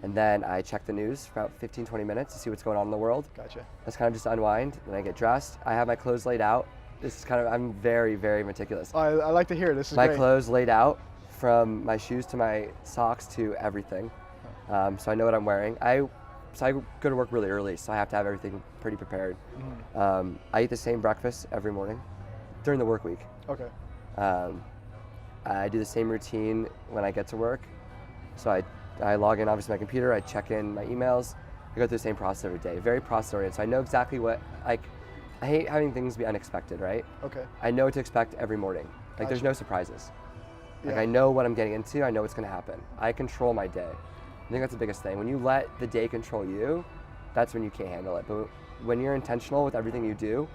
And then I check the news for about 15, 20 minutes to see what's going on in the world. Gotcha. That's kind of just unwind. Then I get dressed. I have my clothes laid out. This is I'm very, very meticulous. Oh, I like to hear it. This is my great. clothes laid out, from my shoes to my socks to everything. So I know what I'm wearing. So I go to work really early, so I have to have everything pretty prepared. I eat the same breakfast every morning during the work week. Okay. I do the same routine when I get to work. So I log in, obviously, my computer, I check in my emails. I go through the same process every day, very process oriented. So I know exactly what, I hate having things be unexpected, right? Okay. I know what to expect every morning. Like there's Gotcha. no surprises. Like Yeah. I know what I'm getting into, I know what's gonna happen. I control my day. think that's the biggest thing. When you let the day control you, that's when you can't handle it. But when you're intentional with everything you do,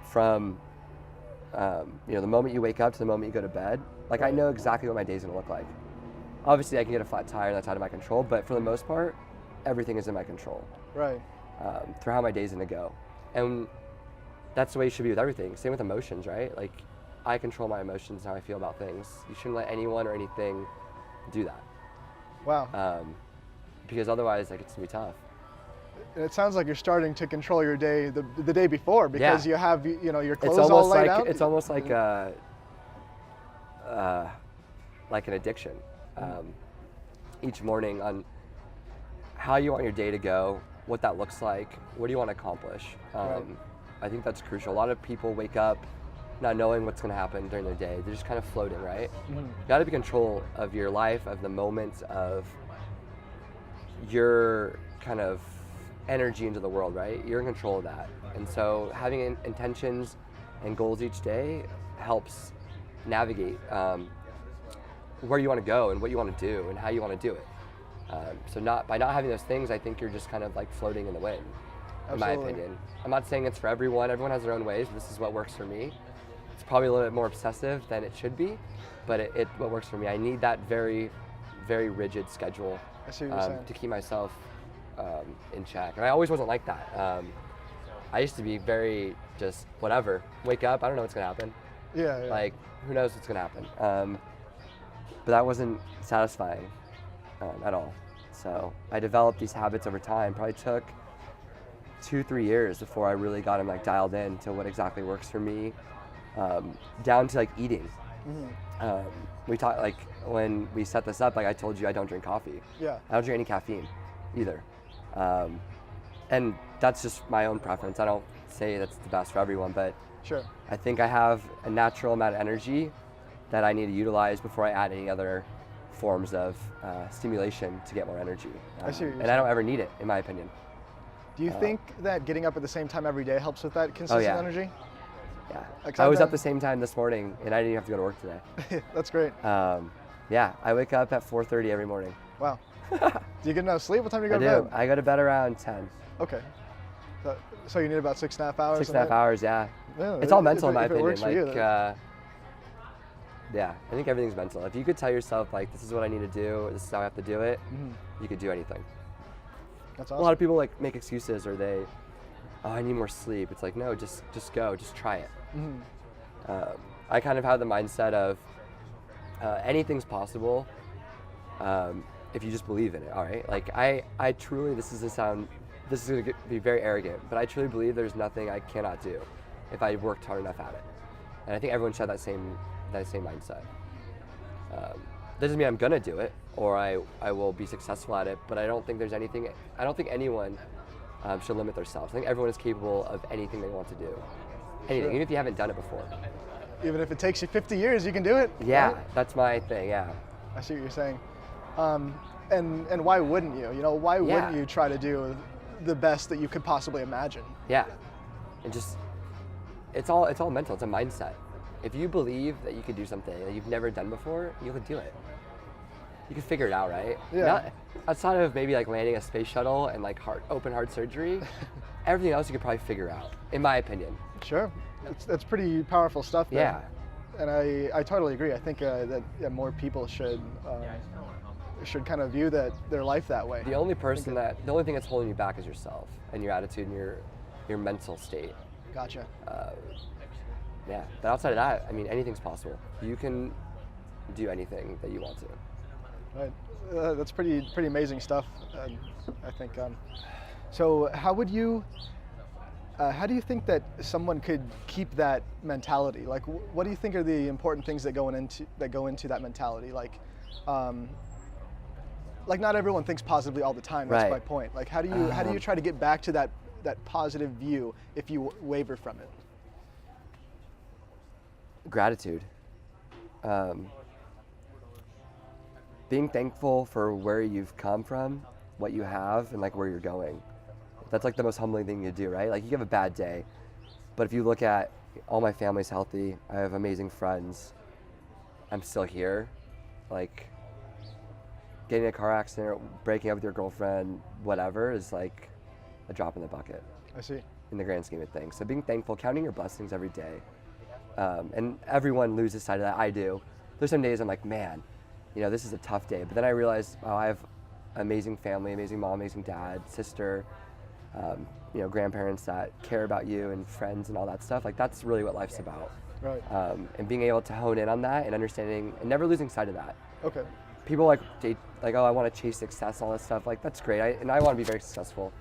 from the moment you wake up to the moment you go to bed, like I know exactly what my day's gonna look like. Obviously, I can get a flat tire, and that's out of my control. But for the most part, everything is in my control. Right. Through how my day's gonna go, and that's the way you should be with everything. Same with emotions, right? Like, I control my emotions, how I feel about things. You shouldn't let anyone or anything do that. Wow. Because otherwise, like, it's gonna be tough. And it sounds like you're starting to control your day the day before, because you have your clothes all laid out. It's almost like like an addiction. Each morning on how you want your day to go, what that looks like, what do you want to accomplish. Right. I think that's crucial. A lot of people wake up not knowing what's going to happen during their day. They're just kind of floating, right? You got to be in control of your life, of the moments, of your kind of energy into the world, right? You're in control of that. And so having intentions and goals each day helps navigate where you want to go and what you want to do and how you want to do it. So by not having those things, I think you're just kind of like floating in the wind, in my opinion. I'm not saying it's for everyone. Everyone has their own ways. This is what works for me. It's probably a little bit more obsessive than it should be, but it what works for me. I need that very, very rigid schedule to keep myself in check. And I always wasn't like that. I used to be very just whatever. Wake up, I don't know what's gonna happen. Yeah. Like, who knows what's gonna happen? But that wasn't satisfying at all. So I developed these habits over time. Probably took 2-3 years before I really got them like dialed in to what exactly works for me, down to like eating. We talked, like, when we set this up, like I told you, I don't drink coffee. Yeah. I don't drink any caffeine either. And that's just my own preference. I don't say that's the best for everyone, but sure. I think I have a natural amount of energy that I need to utilize before I add any other forms of stimulation to get more energy. I see what you're and I don't ever need it, in my opinion. Do you think that getting up at the same time every day helps with that consistent energy? Yeah. Like, I was up the same time this morning, and I didn't even have to go to work today. That's great. Yeah, I wake up at 4:30 every morning. Wow. Do you get enough sleep? What time do you go to bed? I go to bed around 10. Okay. So you need about 6.5 hours? 6.5 hours, yeah. It's all mental, in my opinion. Like, yeah, I think everything's mental. If you could tell yourself, like, this is what I need to do, this is how I have to do it, you could do anything. That's awesome. A lot of people like make excuses, or I need more sleep. It's like, no, just go, just try it. I kind of have the mindset of anything's possible if you just believe in it. All right, like I truly, this is going to be very arrogant, but I truly believe there's nothing I cannot do if I worked hard enough at it. And I think everyone should have that same mindset. That doesn't mean I'm gonna do it or I will be successful at it, but I don't think anyone should limit themselves. I think everyone is capable of anything they want to do. Anything, even if you haven't done it before. Even if it takes you 50 years, you can do it. Yeah, right? That's my thing, yeah. I see what you're saying. And why wouldn't you? Why wouldn't you try to do the best that you could possibly imagine? Yeah, and just, it's all mental, it's a mindset. If you believe that you could do something that you've never done before, you could do it. You could figure it out, right? Yeah. Outside of maybe like landing a space shuttle and like open heart surgery, everything else you could probably figure out, in my opinion. Sure, that's pretty powerful stuff there. Yeah. And I totally agree. I think that more people should kind of view their life that way. The only thing that's holding you back is yourself and your attitude and your mental state. Gotcha. Yeah, but outside of that, I mean, anything's possible. You can do anything that you want to. Right. That's pretty amazing stuff, I think. So how do you think that someone could keep that mentality? Like, what do you think are the important things that go into that mentality? Like not everyone thinks positively all the time. That's my point. Like, how do you try to get back to that positive view if you waver from it? Gratitude. Being thankful for where you've come from, what you have, and like where you're going. That's like the most humbling thing you do, right? Like, you have a bad day, but if you look at all my family's healthy, I have amazing friends, I'm still here, like, getting in a car accident or breaking up with your girlfriend, whatever, is like a drop in the bucket I see. in the grand scheme of things. So being thankful, counting your blessings every day. And everyone loses sight of that. I do. There's some days I'm like, man, this is a tough day. But then I realize, wow, I have amazing family, amazing mom, amazing dad, sister, grandparents that care about you, and friends and all that stuff. Like, that's really what life's about. Right. And being able to hone in on that and understanding and never losing sight of that. Okay. People like, oh, I want to chase success, all that stuff. Like, that's great. I want to be very successful.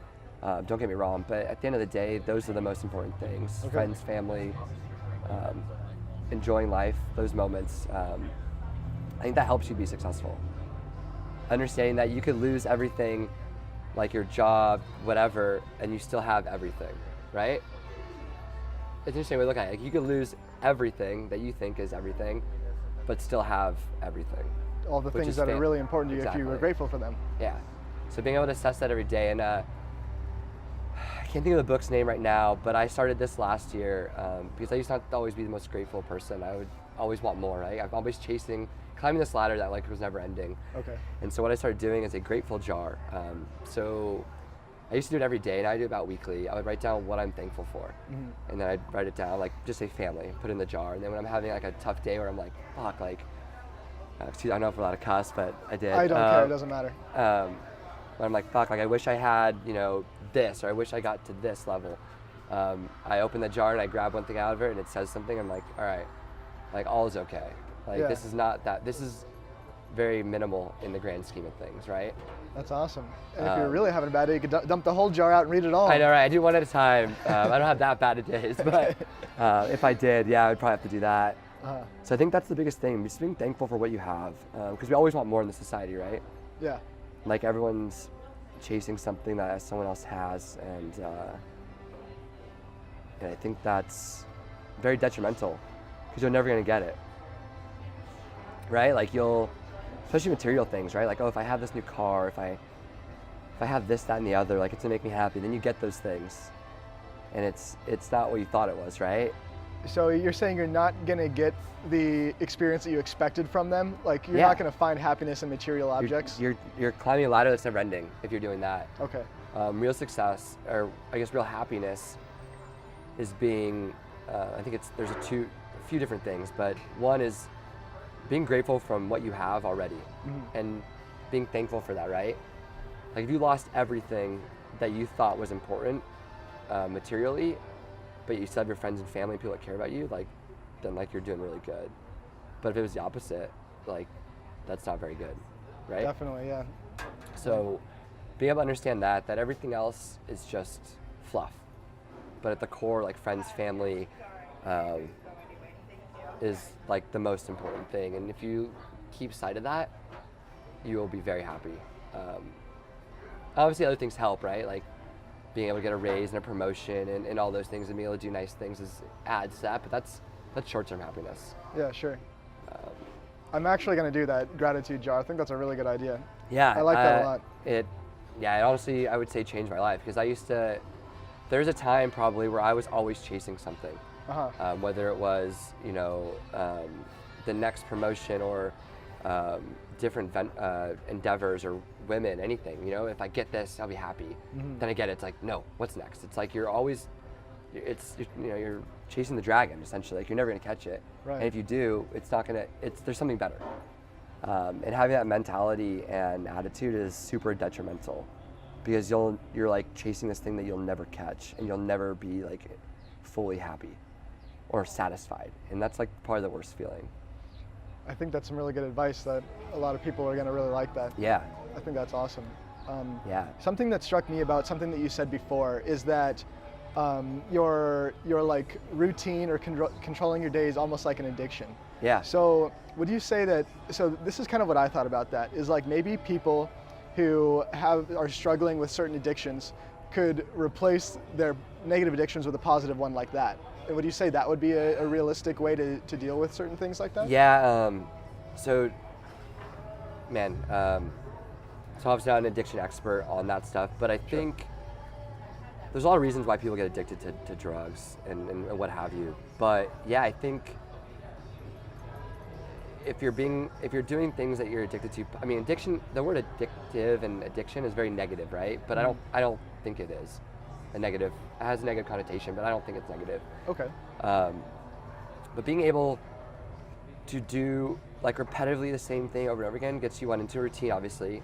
Don't get me wrong. But at the end of the day, those are the most important things. Okay. Friends, family, enjoying life, those moments. I think that helps you be successful. Understanding that you could lose everything, like your job, whatever, and you still have everything, right? It's an interesting way to look at it. Like, you could lose everything that you think is everything, but still have everything. All the things that are really important to you Exactly. if you were grateful for them. Yeah. So being able to assess that every day, and I can't think of the book's name right now, but I started this last year because I used not to always be the most grateful person. I would always want more, right? I'm always climbing this ladder that like was never ending. Okay. And so what I started doing is a grateful jar. So I used to do it every day, and I do it about weekly. I would write down what I'm thankful for, and then I'd write it down, like just say family, put it in the jar. And then when I'm having like a tough day where I'm like, fuck, like, excuse, I don't know if we're allowed to cuss, but I did. I don't care. It doesn't matter. But I'm like, fuck, like I wish I had, this, or I wish I got to this level. I open the jar and I grab one thing out of it and it says something. I'm like, all right, like all is okay. Like Yeah. this is not that, this is very minimal in the grand scheme of things, right? That's awesome. And if you're really having a bad day, you could dump the whole jar out and read it all. I know, right? I do one at a time. I don't have that bad of days, but if I did, yeah, I would probably have to do that. So I think that's the biggest thing, just being thankful for what you have. Because we always want more in the society, right? Yeah. Like everyone's chasing something that someone else has, and I think that's very detrimental because you're never gonna get it, right? Like especially material things, right? Like, oh, if I have this new car, if I have this, that, and the other, like it's gonna make me happy. Then you get those things, and it's not what you thought it was, right? So you're saying you're not gonna get the experience that you expected from them? Like you're Yeah. not gonna find happiness in material objects? You're climbing a ladder that's never ending if you're doing that. Okay. Real success, or I guess real happiness, is being. I think there's a few different things, but one is being grateful from what you have already, and being thankful for that, right? Like if you lost everything that you thought was important materially, but you still have your friends and family and people that care about you, like then like you're doing really good. But if it was the opposite, like that's not very good, right? Definitely, yeah. So being able to understand that everything else is just fluff, but at the core, like friends, family, is like the most important thing. And if you keep sight of that, you will be very happy. Obviously other things help, right? Like being able to get a raise and a promotion and all those things, and being able to do nice things adds to that, but that's short-term happiness. Yeah, sure. I'm actually gonna do that gratitude jar. I think that's a really good idea. Yeah, I like that a lot. It honestly, I would say changed my life, because there's a time probably where I was always chasing something, whether it was, the next promotion or different endeavors or women, anything, if I get this, I'll be happy. Then I get it, it's like, no, what's next? It's like you're chasing the dragon, essentially. Like you're never gonna catch it. Right. And if you do, there's something better. And having that mentality and attitude is super detrimental, because you're like chasing this thing that you'll never catch, and you'll never be like fully happy or satisfied. And that's like probably the worst feeling. I think that's some really good advice that a lot of people are gonna really like that. Yeah. I think that's awesome. Yeah. Something that struck me about something that you said before is that your like routine or controlling your day is almost like an addiction. Yeah. So would you say that, so this is kind of what I thought about that, is like maybe people who are struggling with certain addictions could replace their negative addictions with a positive one like that. And would you say that would be a realistic way to deal with certain things like that? Yeah, so obviously not an addiction expert on that stuff, but I think there's a lot of reasons why people get addicted to drugs and what have you. But yeah, I think if you're doing things that you're addicted to, I mean, the word addictive and addiction is very negative, right? But I don't think it is a negative. It has a negative connotation, but I don't think it's negative. Okay. But being able to do like repetitively the same thing over and over again gets you into a routine, obviously.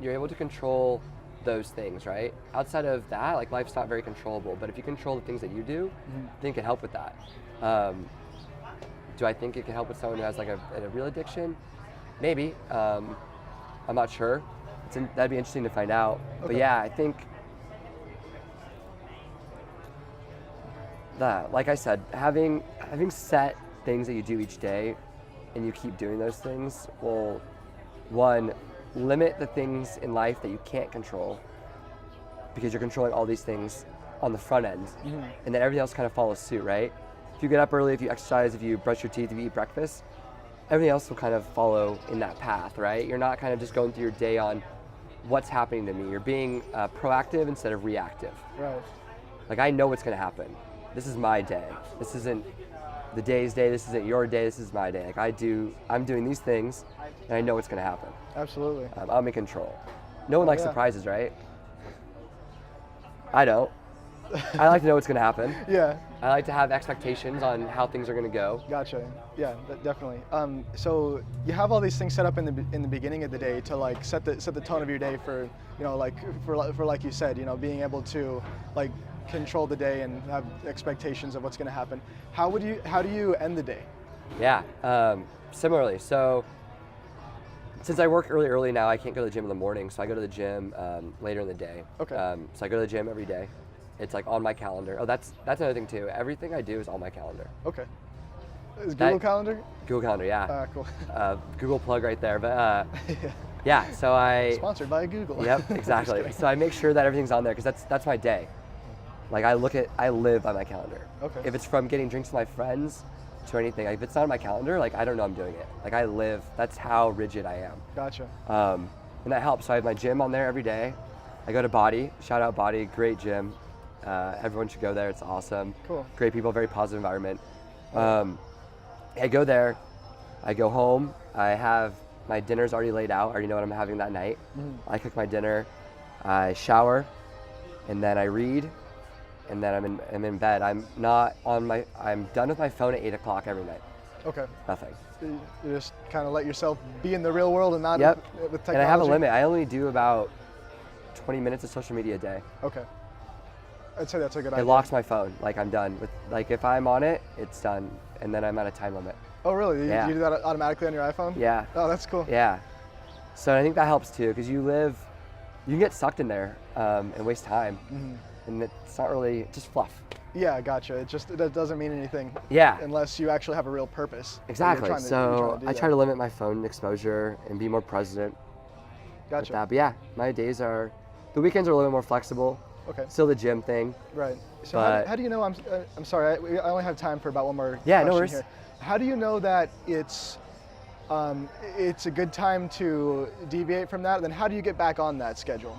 You're able to control those things, right? Outside of that, like life's not very controllable, but if you control the things that you do, I think it can help with that. Do I think it can help with someone who has like a real addiction? Maybe. I'm not sure. That'd be interesting to find out. Okay. But yeah, I think that, like I said, having set things that you do each day and you keep doing those things will, one, limit the things in life that you can't control because you're controlling all these things on the front end, and then everything else kind of follows suit, right? If you get up early, if you exercise, if you brush your teeth, if you eat breakfast, everything else will kind of follow in that path, right? You're not kind of just going through your day on what's happening to me. You're being proactive instead of reactive. Right. Like, I know what's going to happen. This is my day. This isn't the day's day. This isn't your day. This is my day. Like, I'm doing these things, and I know what's going to happen. Absolutely. I'm in control. No one likes surprises, right? I don't. I like to know what's going to happen. Yeah. I like to have expectations on how things are going to go. Gotcha. Yeah, definitely. So you have all these things set up in the beginning of the day to like set the tone of your day for, like for like you said, being able to like control the day and have expectations of what's going to happen. How do you end the day? Yeah. Similarly. So since I work early now, I can't go to the gym in the morning, so I go to the gym later in the day. Okay. So I go to the gym every day. It's like on my calendar. Oh, that's another thing too. Everything I do is on my calendar. Okay. Is Google Calendar? Google Calendar, yeah. Cool. Google plug right there. But yeah, so sponsored by Google. Yep, exactly. So I make sure that everything's on there because that's my day. Like I live by my calendar. Okay. If it's from getting drinks with my friends to anything, like if it's not on my calendar, like I don't know I'm doing it. Like I live. That's how rigid I am. Gotcha. And that helps. So I have my gym on there every day. I go to Body. Shout out Body. Great gym. Everyone should go there. It's awesome. Cool. Great people, very positive environment. I go there. I go home. I have my dinner's already laid out. I already know what I'm having that night. I cook my dinner. I shower, and then I read, and then I'm in bed. I'm done with my phone at 8 o'clock every night. Okay. Nothing. You just kind of let yourself be in the real world and not with technology. And I have a limit. I only do about 20 minutes of social media a day. Okay. I'd say that's a good idea. It locks my phone. Like I'm done with. Like if I'm on it, it's done, and then I'm at a time limit. Oh really? Yeah. You do that automatically on your iPhone? Yeah. Oh, that's cool. Yeah. So I think that helps too, because you can get sucked in there and waste time, and it's not really just fluff. Yeah, gotcha. It doesn't mean anything. Yeah. Unless you actually have a real purpose. Exactly. So I try to limit my phone exposure and be more present. Gotcha. But yeah, my days the weekends are a little bit more flexible. Okay. Still the gym thing. Right. So how do you know? I'm sorry. I only have time for about one more. Yeah, question no worries. Here. How do you know that it's a good time to deviate from that? Then how do you get back on that schedule?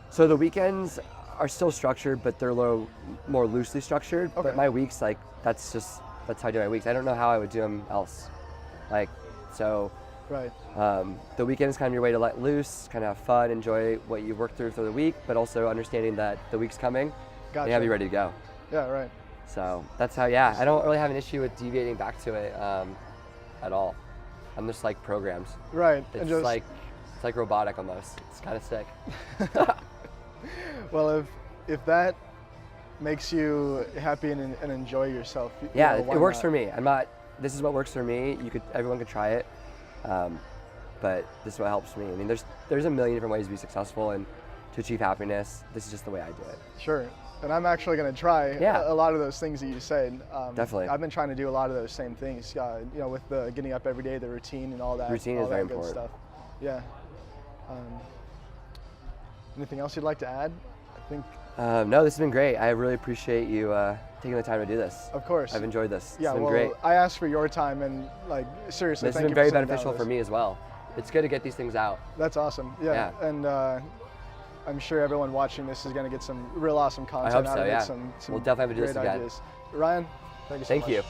So the weekends are still structured, but they're a little more loosely structured. Okay. But my weeks, like that's how I do my weeks. I don't know how I would do them else. Like so. Right. The weekend is kind of your way to let loose, kind of have fun, enjoy what you worked through the week, but also understanding that the week's coming, Gotcha. and you have to be ready to go. Yeah, right. So that's how, I don't really have an issue with deviating back to it at all. I'm just like programmed. Right. It's like robotic almost. It's kind of sick. Well, if that makes you happy and enjoy yourself, it works for me. This is what works for me. Everyone could try it. But this is what helps me. I mean, there's a million different ways to be successful and to achieve happiness. This is just the way I do it. Sure. And I'm actually going to try a lot of those things that you said. Definitely. I've been trying to do a lot of those same things, with the getting up every day, the routine and all that. Routine is very important. Stuff. Yeah. Anything else you'd like to add? I think. No, this has been great. I really appreciate you taking the time to do this. Of course. I've enjoyed this. Yeah, it's been great. I asked for your time and seriously, this has been very beneficial for me as well. It's good to get these things out. That's awesome. Yeah. And I'm sure everyone watching this is going to get some real awesome content I hope out so, of it. yeah. Some we'll definitely have to do this again. Ideas. Ryan, thank you so much. Thank you.